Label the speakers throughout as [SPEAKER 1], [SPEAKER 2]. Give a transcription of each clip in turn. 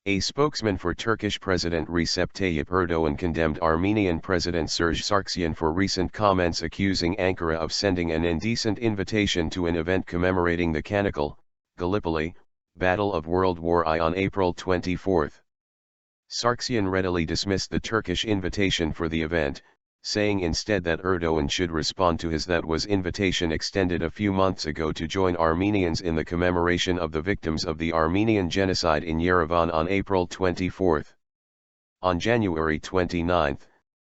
[SPEAKER 1] A spokesman for Turkish President Recep Tayyip Erdoğan condemned Armenian President Serzh Sarksyan for recent comments accusing Ankara of sending an indecent invitation to an event commemorating the Çanakkale, Gallipoli, Battle of World War I on April 24. Sarksyan readily dismissed the Turkish invitation for the event, saying instead that Erdoğan should respond to his that was invitation extended a few months ago to join Armenians in the commemoration of the victims of the Armenian genocide in Yerevan on April 24. On January 29,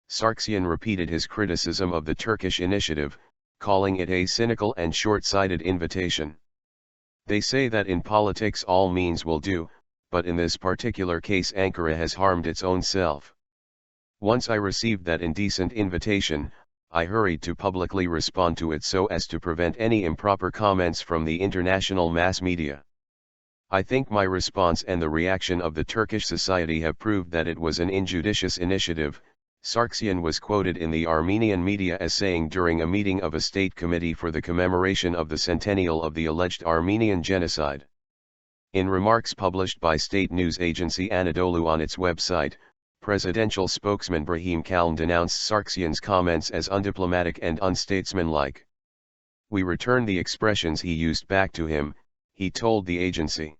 [SPEAKER 1] Sarksyan repeated his criticism of the Turkish initiative, calling it a cynical and short-sighted invitation. They say that in politics all means will do, but in this particular case Ankara has harmed its own self. Once I received that indecent invitation, I hurried to publicly respond to it so as to prevent any improper comments from the international mass media. I think my response and the reaction of the Turkish society have proved that it was an injudicious initiative, Sarksyan was quoted in the Armenian media as saying during a meeting of a state committee for the commemoration of the centennial of the alleged Armenian genocide. In remarks published by state news agency Anadolu on its website, presidential spokesman Brahim Kalin denounced Sarksyan's comments as undiplomatic and unstatesmanlike. We return the expressions he used back to him, he told the agency.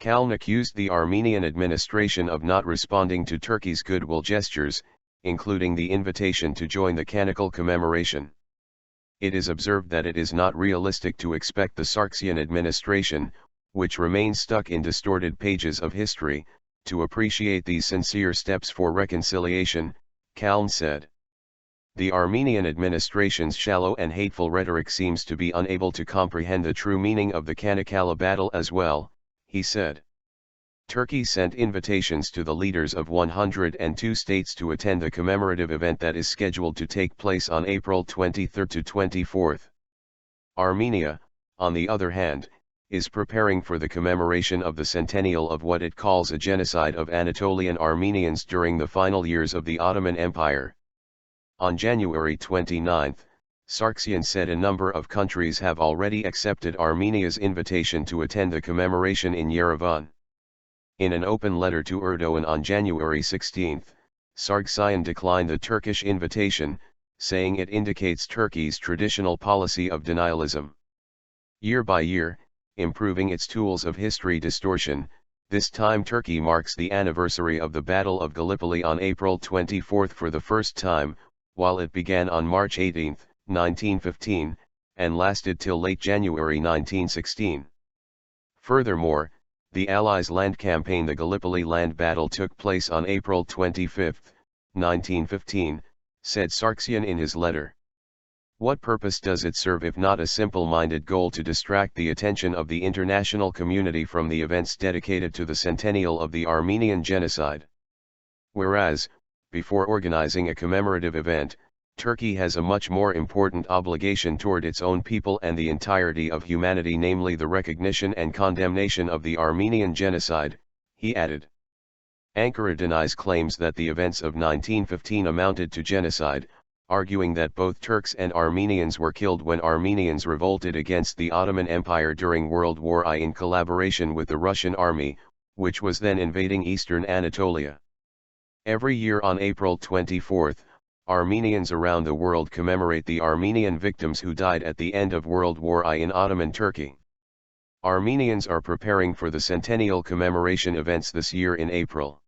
[SPEAKER 1] Kalin accused the Armenian administration of not responding to Turkey's goodwill gestures, including the invitation to join the Çanakkale commemoration. It is observed that it is not realistic to expect the Sarksyan administration, which remains stuck in distorted pages of history, to appreciate these sincere steps for reconciliation, Kalin said. The Armenian administration's shallow and hateful rhetoric seems to be unable to comprehend the true meaning of the Çanakkale battle as well, he said. Turkey sent invitations to the leaders of 102 states to attend the commemorative event that is scheduled to take place on April 23 to 24. Armenia, on the other hand, is preparing for the commemoration of the centennial of what it calls a genocide of Anatolian Armenians during the final years of the Ottoman Empire. On January 29, Sarksyan said a number of countries have already accepted Armenia's invitation to attend the commemoration in Yerevan. In an open letter to Erdoğan on January 16, Sargsyan declined the Turkish invitation, saying it indicates Turkey's traditional policy of denialism. Year by year, improving its tools of history distortion, this time Turkey marks the anniversary of the Battle of Gallipoli on April 24 for the first time, while it began on March 18, 1915, and lasted till late January 1916. Furthermore, the Allies' land campaign, the Gallipoli land battle, took place on April 25, 1915, said Sarksyan in his letter. What purpose does it serve if not a simple-minded goal to distract the attention of the international community from the events dedicated to the centennial of the Armenian genocide? Whereas, before organizing a commemorative event, Turkey has a much more important obligation toward its own people and the entirety of humanity, namely the recognition and condemnation of the Armenian genocide, he added. Ankara denies claims that the events of 1915 amounted to genocide, arguing that both Turks and Armenians were killed when Armenians revolted against the Ottoman Empire during World War I in collaboration with the Russian army, which was then invading eastern Anatolia. Every year on April 24, Armenians around the world commemorate the Armenian victims who died at the end of World War I in Ottoman Turkey. Armenians are preparing for the centennial commemoration events this year in April.